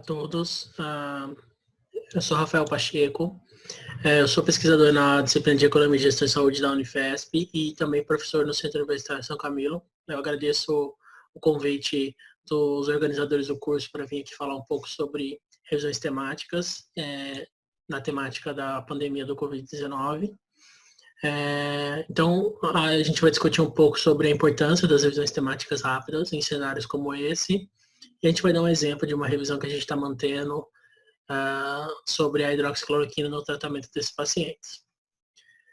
todos. Eu sou Rafael Pacheco, eu sou pesquisador na disciplina de Economia e Gestão em Saúde da Unifesp e também professor no Centro Universitário São Camilo. Eu agradeço o convite dos organizadores do curso para vir aqui falar um pouco sobre revisões temáticas na temática da pandemia do Covid-19. Então, a gente vai discutir um pouco sobre a importância das revisões temáticas rápidas em cenários como esse. E a gente vai dar um exemplo de uma revisão que a gente está mantendo sobre a hidroxicloroquina no tratamento desses pacientes.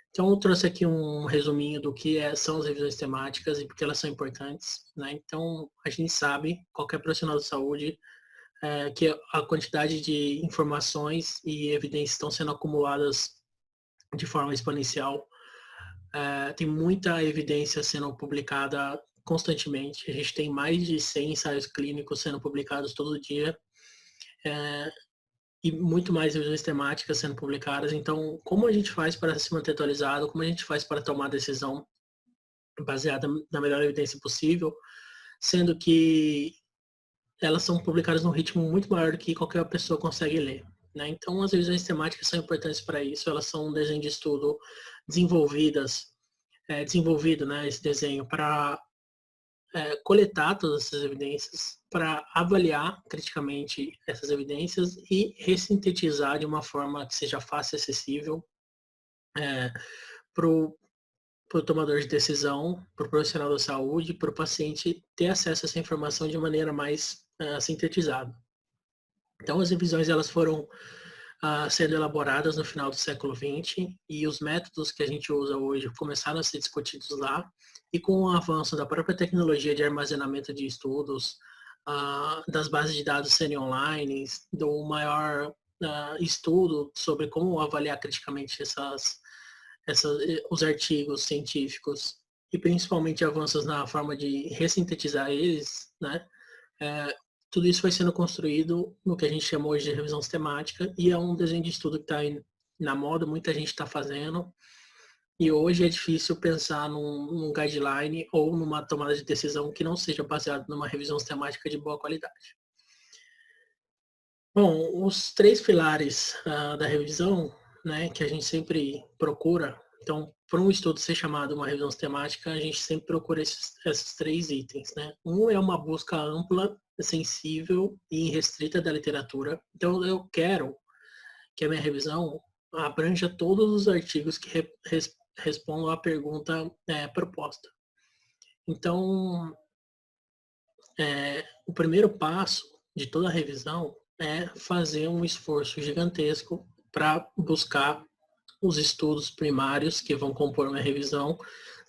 Então, eu trouxe aqui um resuminho do que são as revisões temáticas e por que elas são importantes, né? Então, a gente sabe, qualquer profissional de saúde, que a quantidade de informações e evidências estão sendo acumuladas de forma exponencial. Tem muita evidência sendo publicada constantemente. A gente tem mais de 100 ensaios clínicos sendo publicados todo dia. E muito mais revisões temáticas sendo publicadas. Então, como a gente faz para se manter atualizado? Como a gente faz para tomar decisão baseada na melhor evidência possível? Sendo que elas são publicadas num ritmo muito maior do que qualquer pessoa consegue ler, né? Então, as revisões temáticas são importantes para isso. Elas são um desenho de estudo desenvolvido, né, esse desenho para coletar todas essas evidências, para avaliar criticamente essas evidências e ressintetizar de uma forma que seja fácil e acessível para o tomador de decisão, para o profissional da saúde, para o paciente ter acesso a essa informação de maneira mais sintetizada. Então, as revisões elas foram sendo elaboradas no final do século XX e os métodos que a gente usa hoje começaram a ser discutidos lá, e com o avanço da própria tecnologia de armazenamento de estudos, das bases de dados serem online, do maior estudo sobre como avaliar criticamente os artigos científicos e principalmente avanços na forma de ressintetizar eles, né? Tudo isso foi sendo construído no que a gente chama hoje de revisão sistemática, e é um desenho de estudo que está na moda, muita gente está fazendo, e hoje é difícil pensar num guideline ou numa tomada de decisão que não seja baseada numa revisão sistemática de boa qualidade. Bom, os três pilares da revisão, né, que a gente sempre procura, então, para um estudo ser chamado uma revisão sistemática, a gente sempre procura esses três itens, né? Um é uma busca ampla, sensível e restrita da literatura. Então, eu quero que a minha revisão abranja todos os artigos que respondam à pergunta proposta. Então, o primeiro passo de toda a revisão é fazer um esforço gigantesco para buscar os estudos primários que vão compor uma revisão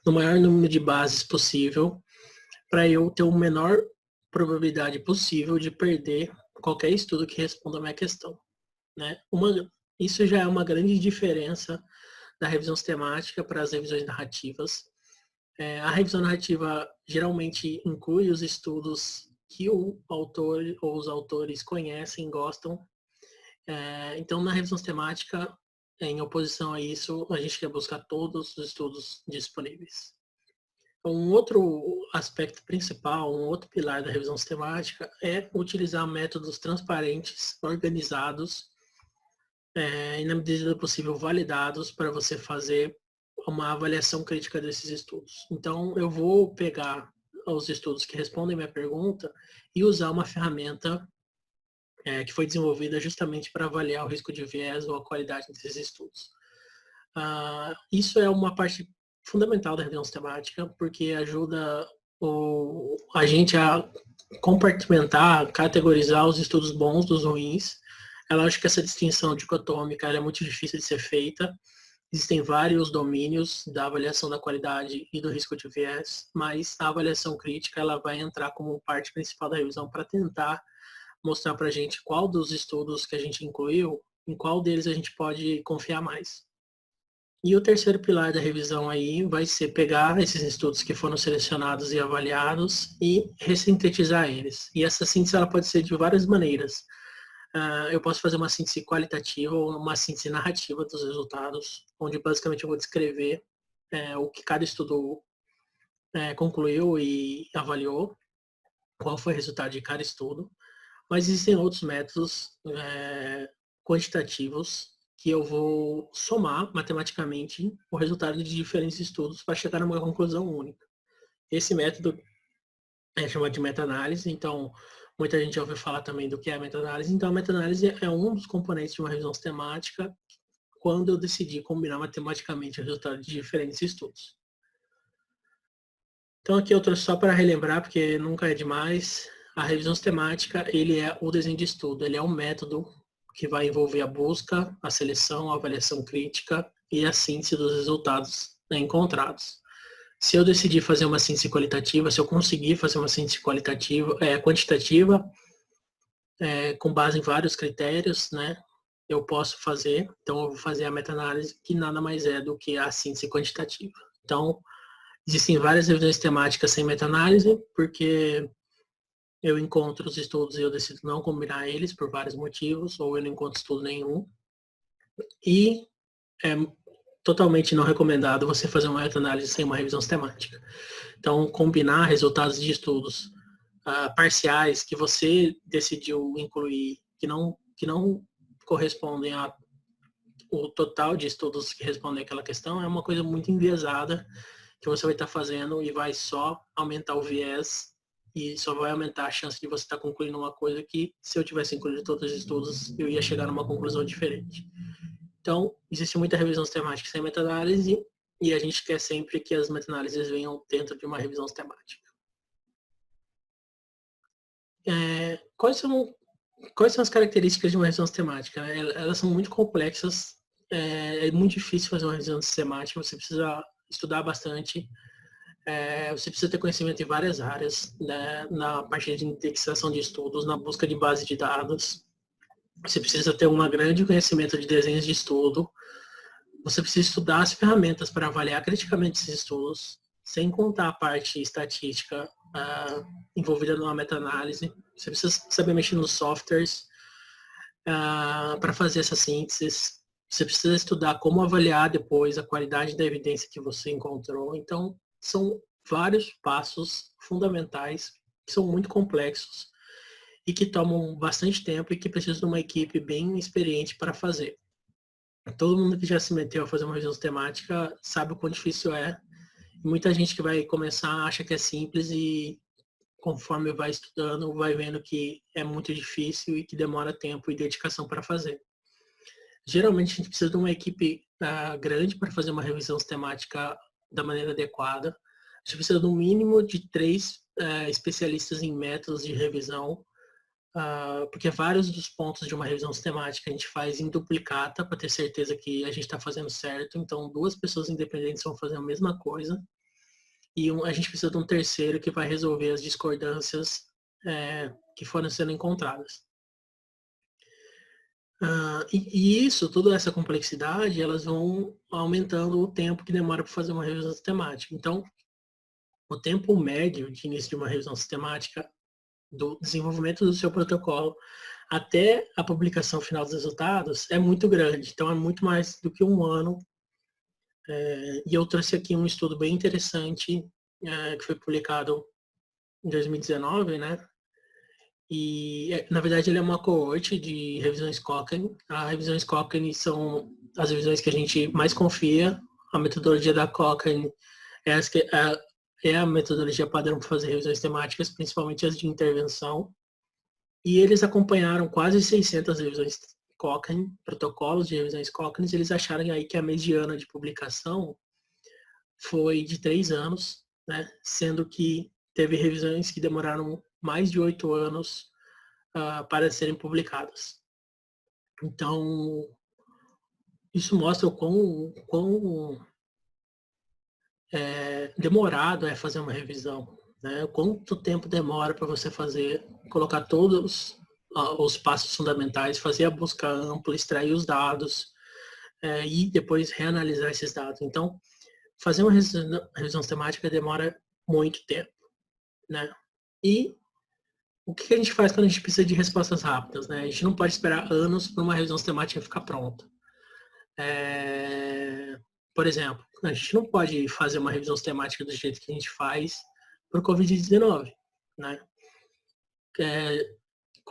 no maior número de bases possível, para eu ter a menor probabilidade possível de perder qualquer estudo que responda a minha questão, né? Isso já é uma grande diferença da revisão sistemática para as revisões narrativas. A revisão narrativa geralmente inclui os estudos que o autor ou os autores conhecem, gostam. Então, na revisão sistemática, em oposição a isso, a gente quer buscar todos os estudos disponíveis. Um outro aspecto principal, um outro pilar da revisão sistemática é utilizar métodos transparentes, organizados e, na medida do possível, validados para você fazer uma avaliação crítica desses estudos. Então, eu vou pegar os estudos que respondem minha pergunta e usar uma ferramenta que foi desenvolvida justamente para avaliar o risco de viés ou a qualidade desses estudos. Isso é uma parte fundamental da revisão sistemática, porque ajuda a gente a compartimentar, categorizar os estudos bons dos ruins. É lógico que essa distinção dicotômica é muito difícil de ser feita. Existem vários domínios da avaliação da qualidade e do risco de viés, mas a avaliação crítica ela vai entrar como parte principal da revisão para tentar mostrar para a gente qual dos estudos que a gente incluiu, em qual deles a gente pode confiar mais. E o terceiro pilar da revisão aí vai ser pegar esses estudos que foram selecionados e avaliados e ressintetizar eles. E essa síntese ela pode ser de várias maneiras. Eu posso fazer uma síntese qualitativa ou uma síntese narrativa dos resultados, onde basicamente eu vou descrever o que cada estudo concluiu e avaliou, qual foi o resultado de cada estudo. Mas existem outros métodos quantitativos que eu vou somar matematicamente o resultado de diferentes estudos para chegar numa conclusão única. Esse método é chamado de meta-análise, então muita gente já ouviu falar também do que é a meta-análise. Então a meta-análise é um dos componentes de uma revisão sistemática quando eu decidi combinar matematicamente o resultado de diferentes estudos. Então aqui eu trouxe só para relembrar, porque nunca é demais. A revisão sistemática, ele é o desenho de estudo, ele é um método que vai envolver a busca, a seleção, a avaliação crítica e a síntese dos resultados encontrados. Se eu decidir fazer uma síntese qualitativa, se eu conseguir fazer uma síntese quantitativa, com base em vários critérios, né, eu posso fazer. Então, eu vou fazer a meta-análise, que nada mais é do que a síntese quantitativa. Então, existem várias revisões temáticas sem meta-análise, porque eu encontro os estudos e eu decido não combinar eles por vários motivos, ou eu não encontro estudo nenhum. E é totalmente não recomendado você fazer uma meta-análise sem uma revisão sistemática. Então, combinar resultados de estudos parciais que você decidiu incluir, que não correspondem ao total de estudos que respondem àquela questão, é uma coisa muito enviesada que você vai estar fazendo e vai só aumentar o viés e só vai aumentar a chance de você estar concluindo uma coisa que, se eu tivesse incluído todos os estudos, eu ia chegar numa conclusão diferente. Então, existe muita revisão sistemática sem meta-análise e a gente quer sempre que as meta-análises venham dentro de uma revisão sistemática. Quais são as características de uma revisão sistemática? Elas são muito complexas, é muito difícil fazer uma revisão sistemática, você precisa estudar bastante, você precisa ter conhecimento em várias áreas, né, na parte de indexação de estudos, na busca de base de dados. Você precisa ter um grande conhecimento de desenhos de estudo. Você precisa estudar as ferramentas para avaliar criticamente esses estudos, sem contar a parte estatística envolvida numa meta-análise. Você precisa saber mexer nos softwares para fazer essas sínteses. Você precisa estudar como avaliar depois a qualidade da evidência que você encontrou. Então, são vários passos fundamentais que são muito complexos e que tomam bastante tempo e que precisam de uma equipe bem experiente para fazer. Todo mundo que já se meteu a fazer uma revisão sistemática sabe o quão difícil é. E muita gente que vai começar acha que é simples e conforme vai estudando, vai vendo que é muito difícil e que demora tempo e dedicação para fazer. Geralmente a gente precisa de uma equipe grande para fazer uma revisão sistemática da maneira adequada. A gente precisa no mínimo de 3 especialistas em métodos de revisão, porque vários dos pontos de uma revisão sistemática a gente faz em duplicata para ter certeza que a gente está fazendo certo. Então, 2 pessoas independentes vão fazer a mesma coisa e a gente precisa de um terceiro que vai resolver as discordâncias que foram sendo encontradas. E isso, toda essa complexidade, elas vão aumentando o tempo que demora para fazer uma revisão sistemática. Então, o tempo médio de início de uma revisão sistemática, do desenvolvimento do seu protocolo até a publicação final dos resultados, é muito grande. Então, é muito mais do que 1 ano. E eu trouxe aqui um estudo bem interessante, que foi publicado em 2019, né? E, na verdade, ele é uma coorte de revisões Cochrane. As revisões Cochrane são as revisões que a gente mais confia. A metodologia da Cochrane é a metodologia padrão para fazer revisões temáticas, principalmente as de intervenção. E eles acompanharam quase 600 revisões Cochrane, protocolos de revisões Cochrane, e eles acharam aí que a mediana de publicação foi de 3 anos, né? Sendo que teve revisões que demoraram mais de 8 anos para serem publicadas. Então, isso mostra o quão demorado é fazer uma revisão, né? Quanto tempo demora para você colocar todos os passos fundamentais, fazer a busca ampla, extrair os dados e depois reanalisar esses dados. Então, fazer uma revisão sistemática demora muito tempo, né? E o que a gente faz quando a gente precisa de respostas rápidas, né? A gente não pode esperar anos para uma revisão sistemática ficar pronta. Por exemplo, a gente não pode fazer uma revisão sistemática do jeito que a gente faz para o Covid-19, né?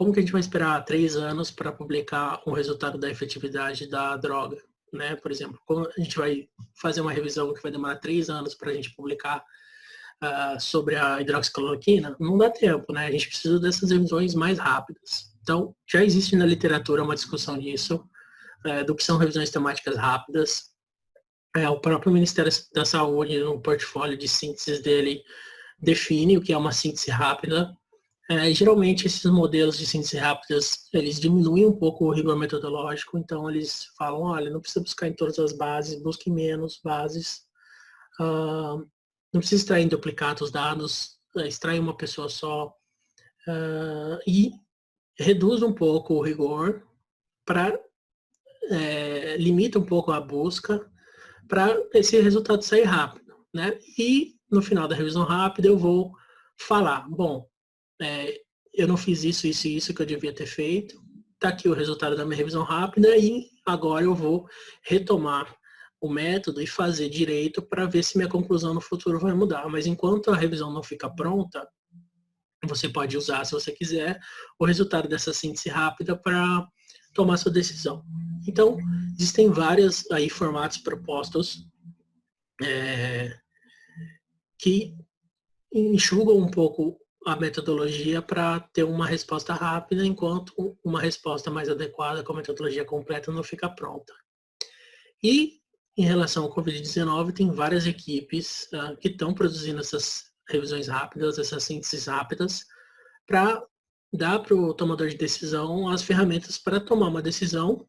como que a gente vai esperar 3 anos para publicar um resultado da efetividade da droga, né? Por exemplo, como a gente vai fazer uma revisão que vai demorar 3 anos para a gente publicar sobre a hidroxicloroquina? Não dá tempo, né? A gente precisa dessas revisões mais rápidas. Então, já existe na literatura uma discussão disso, do que são revisões temáticas rápidas. O próprio Ministério da Saúde, no portfólio de síntese dele, define o que é uma síntese rápida. Geralmente, esses modelos de síntese rápidas, eles diminuem um pouco o rigor metodológico, então eles falam, olha, não precisa buscar em todas as bases, busque menos bases, não precisa extrair em duplicado os dados, extrai uma pessoa só, e reduz um pouco o rigor, limita um pouco a busca, para esse resultado sair rápido, né? E no final da revisão rápida eu vou falar, bom, eu não fiz isso, isso e isso que eu devia ter feito, tá aqui o resultado da minha revisão rápida e agora eu vou retomar o método e fazer direito para ver se minha conclusão no futuro vai mudar. Mas enquanto a revisão não fica pronta, você pode usar, se você quiser, o resultado dessa síntese rápida para tomar sua decisão. Então, existem vários aí formatos propostos que enxugam um pouco a metodologia para ter uma resposta rápida, enquanto uma resposta mais adequada com a metodologia completa não fica pronta. E, em relação ao Covid-19, tem várias equipes que estão produzindo essas revisões rápidas, essas sínteses rápidas, para dar para o tomador de decisão as ferramentas para tomar uma decisão,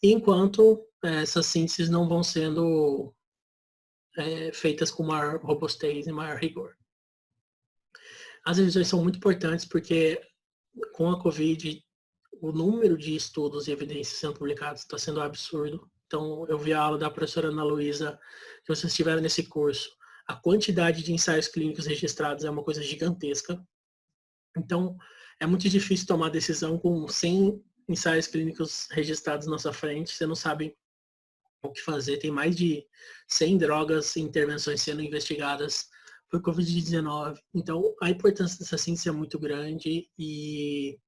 enquanto essas sínteses não vão sendo feitas com maior robustez e maior rigor. As revisões são muito importantes porque, com a Covid, o número de estudos e evidências sendo publicados está sendo absurdo. Então, eu vi a aula da professora Ana Luísa, que vocês tiveram nesse curso. A quantidade de ensaios clínicos registrados é uma coisa gigantesca. Então, é muito difícil tomar decisão com 100 ensaios clínicos registrados na sua frente. Você não sabe o que fazer. Tem mais de 100 drogas e intervenções sendo investigadas por Covid-19. Então, a importância dessa ciência é muito grande e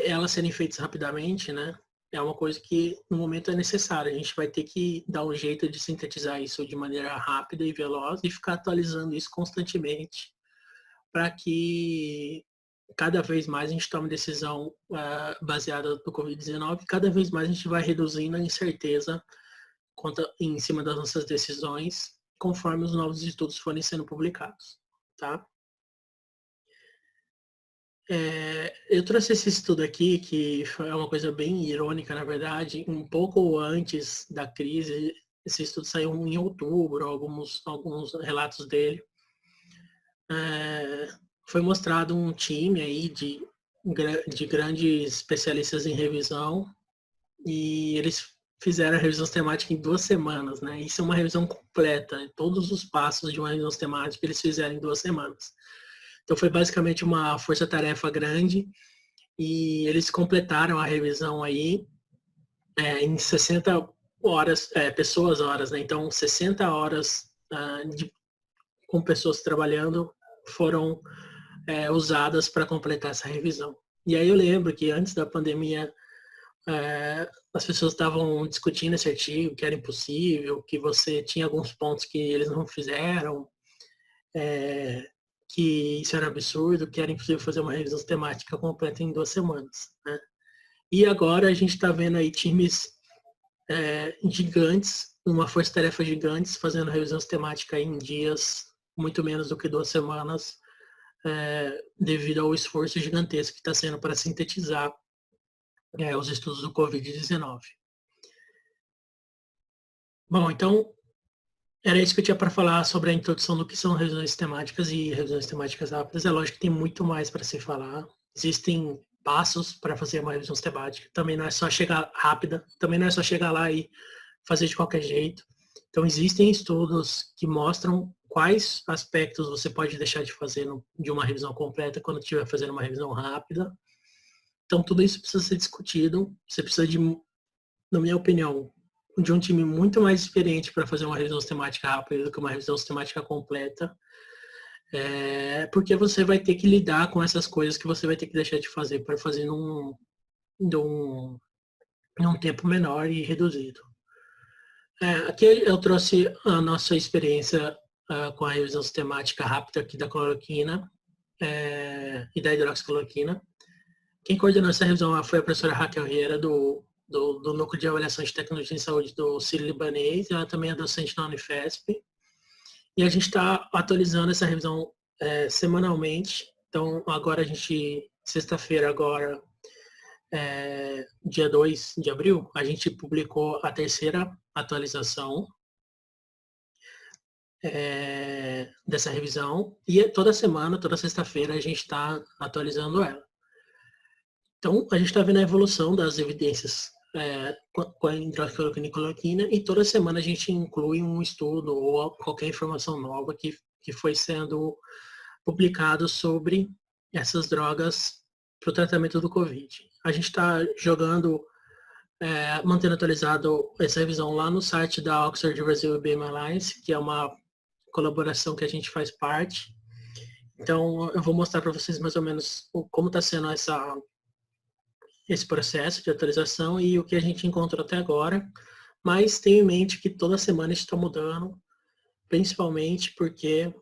elas serem feitas rapidamente, né? É uma coisa que, no momento, é necessária. A gente vai ter que dar um jeito de sintetizar isso de maneira rápida e veloz e ficar atualizando isso constantemente para que cada vez mais a gente tome decisão baseada no Covid-19 e cada vez mais a gente vai reduzindo a incerteza em cima das nossas decisões conforme os novos estudos forem sendo publicados, tá? Eu trouxe esse estudo aqui, que é uma coisa bem irônica, na verdade, um pouco antes da crise. Esse estudo saiu em outubro, alguns relatos dele. Foi mostrado um time aí de grandes especialistas em revisão e eles fizeram a revisão temática em 2 semanas, né? Isso é uma revisão completa, todos os passos de uma revisão temática eles fizeram em 2 semanas. Então foi basicamente uma força-tarefa grande e eles completaram a revisão aí em 60 horas, pessoas-horas, né? Então 60 horas com pessoas trabalhando foram usadas para completar essa revisão. E aí eu lembro que antes da pandemia as pessoas estavam discutindo esse artigo, que era impossível, que você tinha alguns pontos que eles não fizeram, que isso era absurdo, que era impossível fazer uma revisão temática completa em 2 semanas, né? E agora a gente está vendo aí times gigantes, uma força-tarefa gigantes, fazendo revisão temática em dias, muito menos do que 2 semanas, devido ao esforço gigantesco que está sendo para sintetizar os estudos do Covid-19. Bom, então, era isso que eu tinha para falar sobre a introdução do que são revisões temáticas e revisões temáticas rápidas. É lógico que tem muito mais para se falar. Existem passos para fazer uma revisão temática. Também não é só chegar rápida, também não é só chegar lá e fazer de qualquer jeito. Então, existem estudos que mostram quais aspectos você pode deixar de fazer de uma revisão completa quando estiver fazendo uma revisão rápida. Então, tudo isso precisa ser discutido. Você precisa de, na minha opinião, de um time muito mais experiente para fazer uma revisão temática rápida do que uma revisão temática completa. Porque você vai ter que lidar com essas coisas que você vai ter que deixar de fazer para fazer num tempo menor e reduzido. Aqui eu trouxe a nossa experiência com a revisão sistemática rápida aqui da cloroquina e da hidroxicloroquina. Quem coordenou essa revisão foi a professora Raquel Rieira, do Núcleo de Avaliação de Tecnologia em Saúde do Sírio-Libanês, ela também é docente na Unifesp. E a gente está atualizando essa revisão semanalmente. Então, agora sexta-feira agora, dia 2 de abril, a gente publicou a terceira atualização dessa revisão. E toda semana, toda sexta-feira, a gente está atualizando ela. Então, a gente está vendo a evolução das evidências com a hidroxicloroquina e cloroquina, e toda semana a gente inclui um estudo ou qualquer informação nova que foi sendo publicado sobre essas drogas para o tratamento do Covid. A gente está mantendo atualizado essa revisão lá no site da Oxford Brasil IBM Alliance, que é uma colaboração que a gente faz parte. Então, eu vou mostrar para vocês mais ou menos como está sendo esse processo de atualização e o que a gente encontrou até agora, mas tenha em mente que toda semana isso está mudando, principalmente porque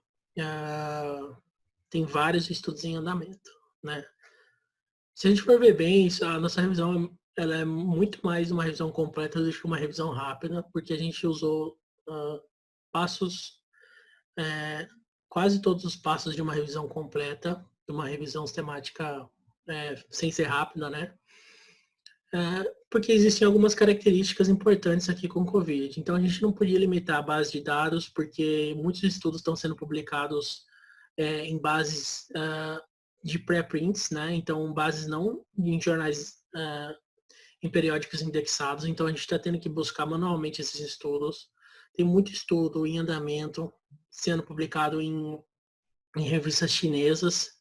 tem vários estudos em andamento, né? Se a gente for ver bem, a nossa revisão ela é muito mais uma revisão completa do que uma revisão rápida, porque a gente usou passos, quase todos os passos de uma revisão completa, de uma revisão sistemática sem ser rápida, né? Porque existem algumas características importantes aqui com o Covid. Então, a gente não podia limitar a base de dados, porque muitos estudos estão sendo publicados em bases de preprints, né? Então, bases não em jornais, em periódicos indexados. Então, a gente está tendo que buscar manualmente esses estudos. Tem muito estudo em andamento, sendo publicado em revistas chinesas.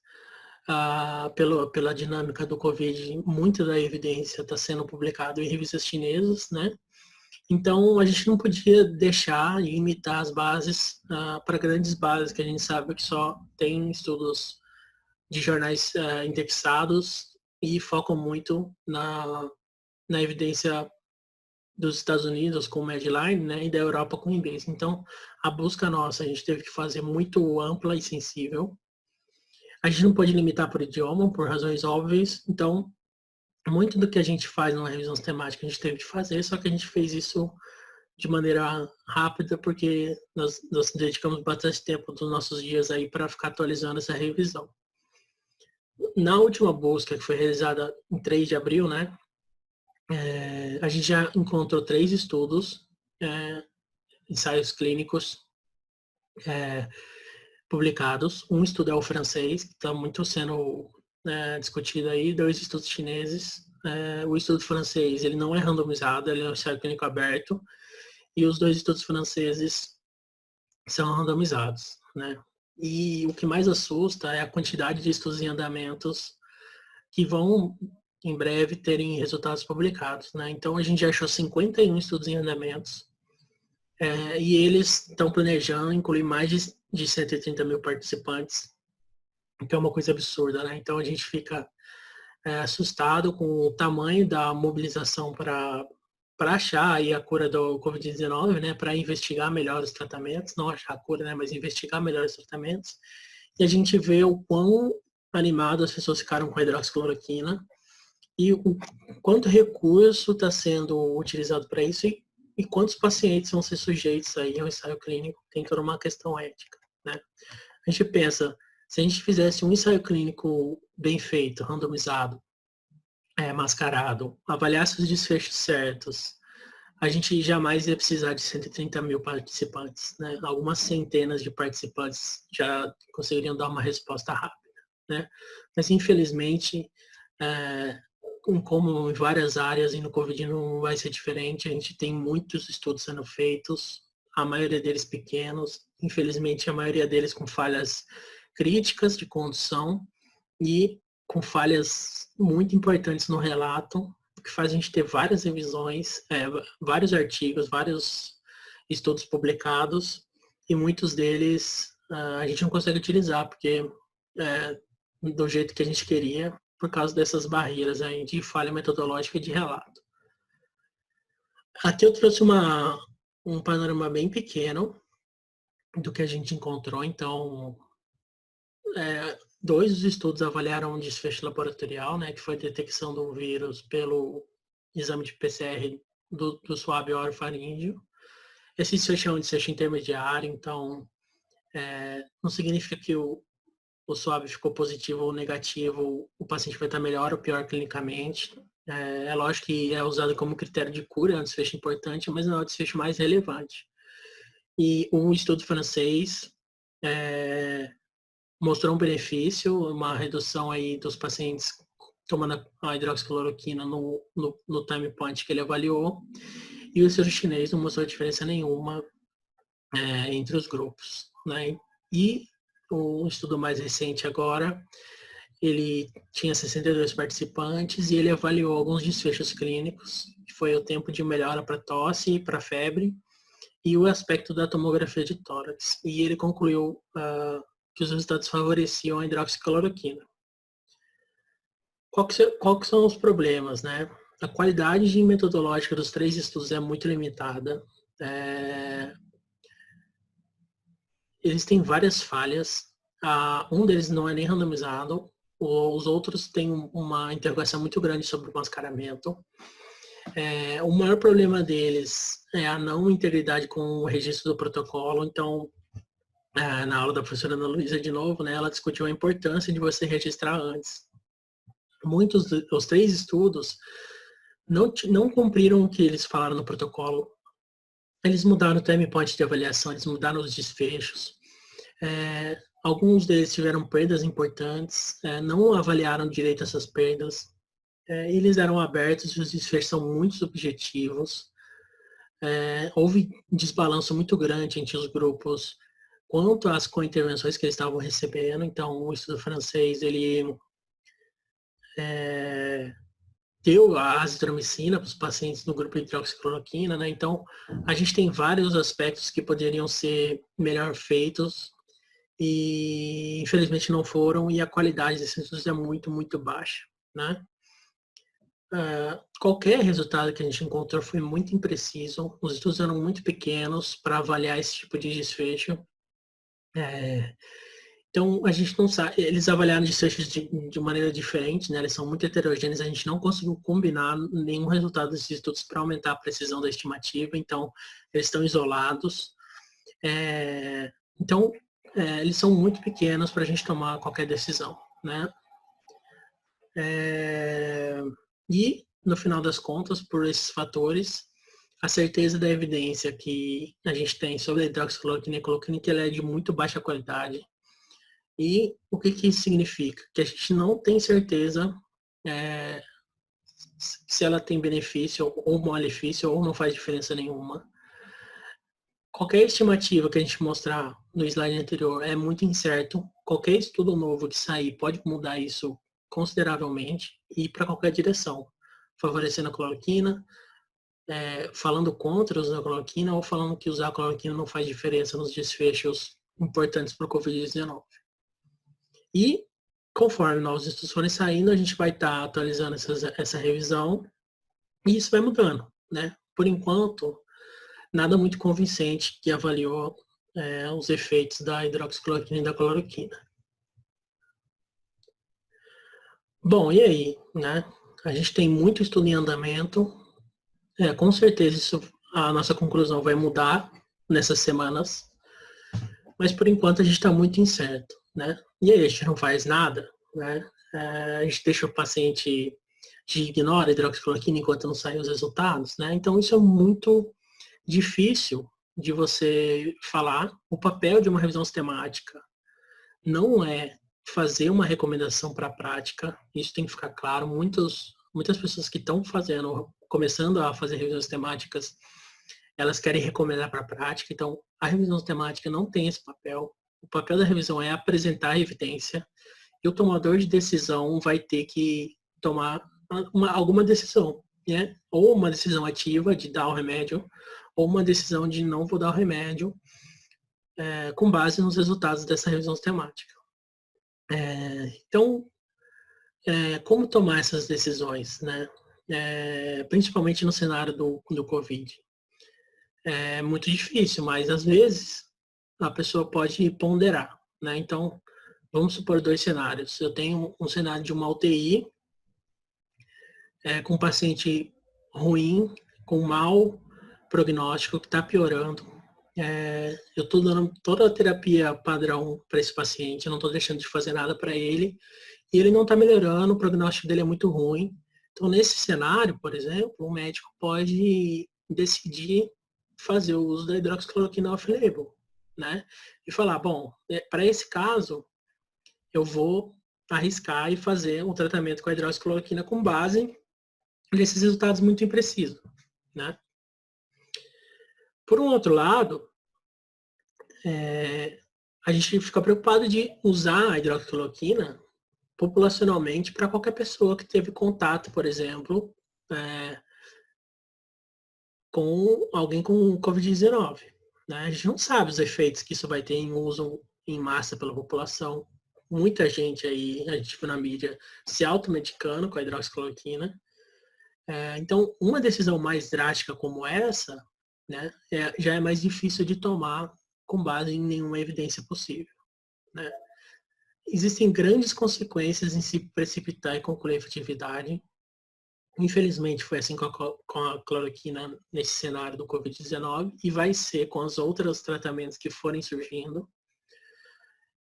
Pela dinâmica do Covid, muita da evidência está sendo publicada em revistas chinesas, né? Então, a gente não podia deixar e limitar as bases para grandes bases, que a gente sabe que só tem estudos de jornais indexados e focam muito na evidência dos Estados Unidos com o Medline, né? E da Europa com o Embase. Então, a busca nossa, a gente teve que fazer muito ampla e sensível. A gente não pode limitar por idioma, por razões óbvias. Então, muito do que a gente faz numa revisão sistemática a gente teve de fazer, só que a gente fez isso de maneira rápida, porque nós dedicamos bastante tempo dos nossos dias aí para ficar atualizando essa revisão. Na última busca, que foi realizada em 3 de abril, né, a gente já encontrou 3 estudos, ensaios clínicos, publicados. Um estudo é o francês, que está muito sendo discutido aí, 2 estudos chineses. O estudo francês, ele não é randomizado, ele é um ensaio clínico aberto, e os 2 estudos franceses são randomizados, né? E o que mais assusta é a quantidade de estudos em andamentos que vão, em breve, terem resultados publicados, né? Então, a gente já achou 51 estudos em andamentos, e eles estão planejando incluir mais de 130 mil participantes, que é uma coisa absurda, né? Então a gente fica assustado com o tamanho da mobilização para achar aí a cura do Covid-19, né? Para investigar melhor os tratamentos, não achar a cura, né? Mas investigar melhor os tratamentos. E a gente vê o quão animado as pessoas ficaram com a hidroxicloroquina e o quanto recurso está sendo utilizado para isso e quantos pacientes vão ser sujeitos aí ao ensaio clínico. Tem toda uma questão ética, né? A gente pensa, se a gente fizesse um ensaio clínico bem feito, randomizado, mascarado, avaliasse os desfechos certos, a gente jamais ia precisar de 130 mil participantes, né? Algumas centenas de participantes já conseguiriam dar uma resposta rápida, né? Mas, infelizmente, como em várias áreas e no Covid não vai ser diferente, a gente tem muitos estudos sendo feitos, a maioria deles pequenos, infelizmente a maioria deles com falhas críticas de condução e com falhas muito importantes no relato, o que faz a gente ter várias revisões, vários artigos, vários estudos publicados, e muitos deles a gente não consegue utilizar, porque do jeito que a gente queria, por causa dessas barreiras aí de falha metodológica e de relato. Aqui eu trouxe um panorama bem pequeno do que a gente encontrou. Então, 2 dos estudos avaliaram um desfecho laboratorial, né, que foi a detecção do vírus pelo exame de PCR do suave orofaríngeo. Esse desfecho é um desfecho intermediário, então não significa que o suave ficou positivo ou negativo, o paciente vai estar melhor ou pior clinicamente. É lógico que é usado como critério de cura, é um desfecho importante, mas não é o desfecho mais relevante. E um estudo francês mostrou um benefício, uma redução aí dos pacientes tomando a hidroxicloroquina no time point que ele avaliou, e o estudo chinês não mostrou diferença nenhuma entre os grupos, né? E o estudo mais recente agora, ele tinha 62 participantes e ele avaliou alguns desfechos clínicos, que foi o tempo de melhora para tosse e para febre, e o aspecto da tomografia de tórax. E ele concluiu que os resultados favoreciam a hidroxicloroquina. Qual que são os problemas, né? A qualidade metodológica dos 3 estudos é muito limitada. Eles têm várias falhas. Um deles não é nem randomizado. Os outros têm uma interrogação muito grande sobre o mascaramento. O maior problema deles é a não integridade com o registro do protocolo. Então, na aula da professora Ana Luísa, de novo, né, ela discutiu a importância de você registrar antes. Os 3 estudos não cumpriram o que eles falaram no protocolo. Eles mudaram o time point de avaliação, eles mudaram os desfechos. Alguns deles tiveram perdas importantes, não avaliaram direito essas perdas. Eles eram abertos e os desfechos são muito subjetivos. Houve desbalanço muito grande entre os grupos quanto às co-intervenções que eles estavam recebendo. Então, o estudo francês, ele deu a azitromicina para os pacientes no grupo de hidroxicloroquina, né? Então, a gente tem vários aspectos que poderiam ser melhor feitos e, infelizmente, não foram, e a qualidade desses estudos é muito, muito baixa, né? Qualquer resultado que a gente encontrou foi muito impreciso, os estudos eram muito pequenos para avaliar esse tipo de desfecho. Então, a gente não sabe, eles avaliaram desfechos de maneira diferente, né? Eles são muito heterogêneos, a gente não conseguiu combinar nenhum resultado desses estudos para aumentar a precisão da estimativa, então, eles estão isolados. Então, eles são muito pequenos para a gente tomar qualquer decisão, né? E, no final das contas, por esses fatores, a certeza da evidência que a gente tem sobre a hidroxicloroquina e cloroquina que ela é de muito baixa qualidade. E o que isso significa? Que a gente não tem certeza se ela tem benefício ou malefício ou não faz diferença nenhuma. Qualquer estimativa que a gente mostrar no slide anterior é muito incerto. Qualquer estudo novo que sair pode mudar isso consideravelmente e ir para qualquer direção, favorecendo a cloroquina, falando contra usar a cloroquina ou falando que usar a cloroquina não faz diferença nos desfechos importantes para o Covid-19. E, conforme novos estudos forem saindo, a gente vai estar atualizando essa revisão e isso vai mudando, né? Por enquanto, nada muito convincente que avaliou os efeitos da hidroxicloroquina e da cloroquina. Bom, e aí, né? A gente tem muito estudo em andamento. Com certeza a nossa conclusão vai mudar nessas semanas, mas por enquanto a gente está muito incerto, né? E aí a gente não faz nada, né? A gente deixa o paciente, a gente ignora a hidroxicloroquina enquanto não saem os resultados, né? Então isso é muito difícil de você falar. O papel de uma revisão sistemática não é fazer uma recomendação para a prática, isso tem que ficar claro. Muitas pessoas que estão começando a fazer revisões temáticas, elas querem recomendar para a prática, então a revisão temática não tem esse papel. O papel da revisão é apresentar a evidência e o tomador de decisão vai ter que tomar alguma decisão, né? Ou uma decisão ativa de dar o remédio, ou uma decisão de não vou dar o remédio, com base nos resultados dessa revisão sistemática. Então, como tomar essas decisões, né? Principalmente no cenário do Covid. É muito difícil, mas às vezes a pessoa pode ponderar, né? Então, vamos supor 2 cenários. Eu tenho um cenário de uma UTI, com um paciente ruim, com mau prognóstico, que está piorando. Eu estou dando toda a terapia padrão para esse paciente, eu não estou deixando de fazer nada para ele, e ele não está melhorando, o prognóstico dele é muito ruim. Então, nesse cenário, por exemplo, o médico pode decidir fazer o uso da hidroxicloroquina off-label, né? E falar, bom, para esse caso, eu vou arriscar e fazer um tratamento com a hidroxicloroquina com base nesses resultados muito imprecisos, né? Por um outro lado, a gente fica preocupado de usar a hidroxicloroquina populacionalmente para qualquer pessoa que teve contato, por exemplo, com alguém com Covid-19. Né? A gente não sabe os efeitos que isso vai ter em uso em massa pela população. Muita gente aí, a gente viu na mídia, se automedicando com a hidroxicloroquina. Então, uma decisão mais drástica como essa, né, já é mais difícil de tomar com base em nenhuma evidência possível. Né? Existem grandes consequências em se precipitar e concluir a efetividade. Infelizmente, foi assim com a cloroquina nesse cenário do Covid-19 e vai ser com os outros tratamentos que forem surgindo.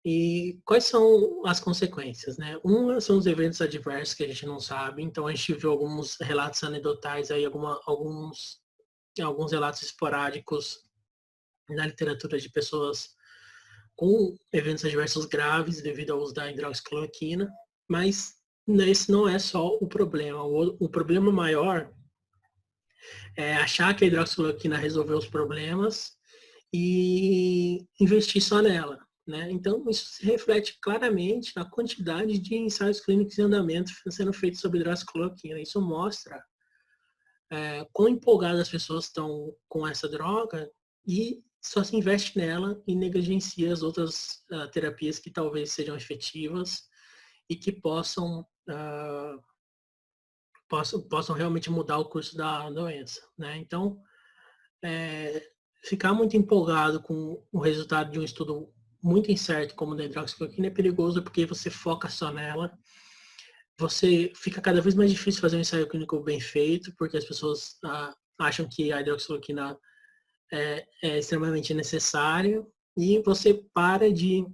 E quais são as consequências, né? Uma são os eventos adversos que a gente não sabe. Então, a gente viu alguns relatos anedotais aí, alguns relatos esporádicos na literatura de pessoas com eventos adversos graves devido ao uso da hidroxicloroquina, mas esse não é só o problema. O problema maior é achar que a hidroxicloroquina resolveu os problemas e investir só nela. Né? Então, isso se reflete claramente na quantidade de ensaios clínicos em andamento sendo feitos sobre hidroxicloroquina. Isso mostra quão empolgadas as pessoas estão com essa droga e só se investe nela e negligencia as outras terapias que talvez sejam efetivas e que possam realmente mudar o curso da doença. Né? Então, ficar muito empolgado com o resultado de um estudo muito incerto como o da hidroxicloroquina é perigoso porque você foca só nela. Você fica cada vez mais difícil fazer um ensaio clínico bem feito, porque as pessoas acham que a hidroxicloroquina é extremamente necessária e você para de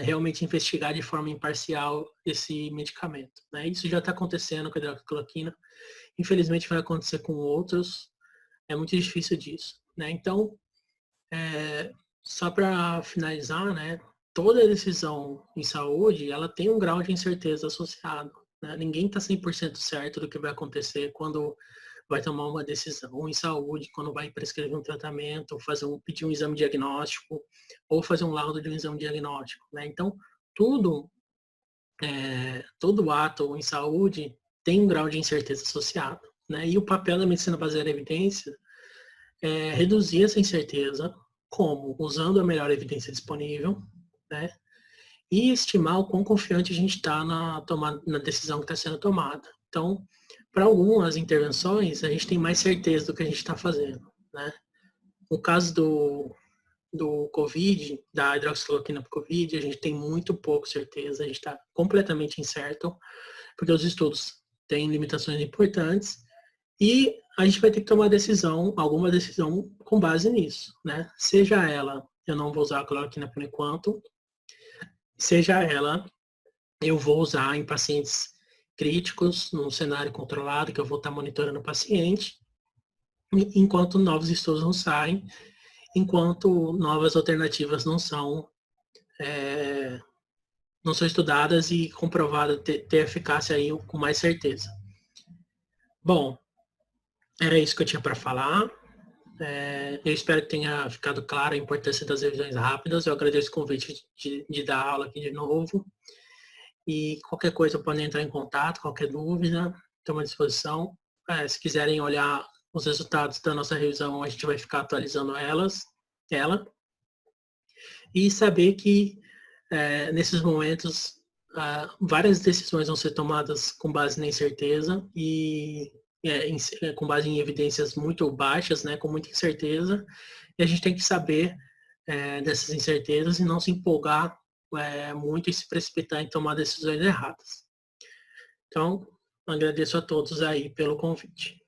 realmente investigar de forma imparcial esse medicamento. Né? Isso já está acontecendo com a hidroxicloroquina. Infelizmente vai acontecer com outros. É muito difícil disso. Né? Então, só para finalizar, né, toda decisão em saúde, ela tem um grau de incerteza associado. Né? Ninguém está 100% certo do que vai acontecer quando vai tomar uma decisão em saúde, quando vai prescrever um tratamento, pedir um exame diagnóstico, ou fazer um laudo de um exame diagnóstico. Né? Então, todo ato em saúde tem um grau de incerteza associado. Né? E o papel da medicina baseada em evidência é reduzir essa incerteza, como? Usando a melhor evidência disponível, né? E estimar o quão confiante a gente está na decisão que está sendo tomada. Então, para algumas intervenções, a gente tem mais certeza do que a gente está fazendo, né? No caso do COVID, da hidroxicloroquina para o COVID, a gente tem muito pouco certeza, a gente está completamente incerto, porque os estudos têm limitações importantes e a gente vai ter que tomar alguma decisão com base nisso, né? Seja ela, eu não vou usar a cloroquina por enquanto, seja ela, eu vou usar em pacientes críticos, num cenário controlado, que eu vou estar monitorando o paciente, enquanto novos estudos não saem, enquanto novas alternativas não são estudadas e comprovadas ter eficácia aí com mais certeza. Bom, era isso que eu tinha para falar. Eu espero que tenha ficado claro a importância das revisões rápidas. Eu agradeço o convite de dar aula aqui de novo. E qualquer coisa podem entrar em contato, qualquer dúvida, estamos à disposição. Se quiserem olhar os resultados da nossa revisão, a gente vai ficar atualizando ela. e saber que nesses momentos várias decisões vão ser tomadas com base na incerteza e com base em evidências muito baixas, né, com muita incerteza, e a gente tem que saber dessas incertezas e não se empolgar muito e se precipitar em tomar decisões erradas. Então, agradeço a todos aí pelo convite.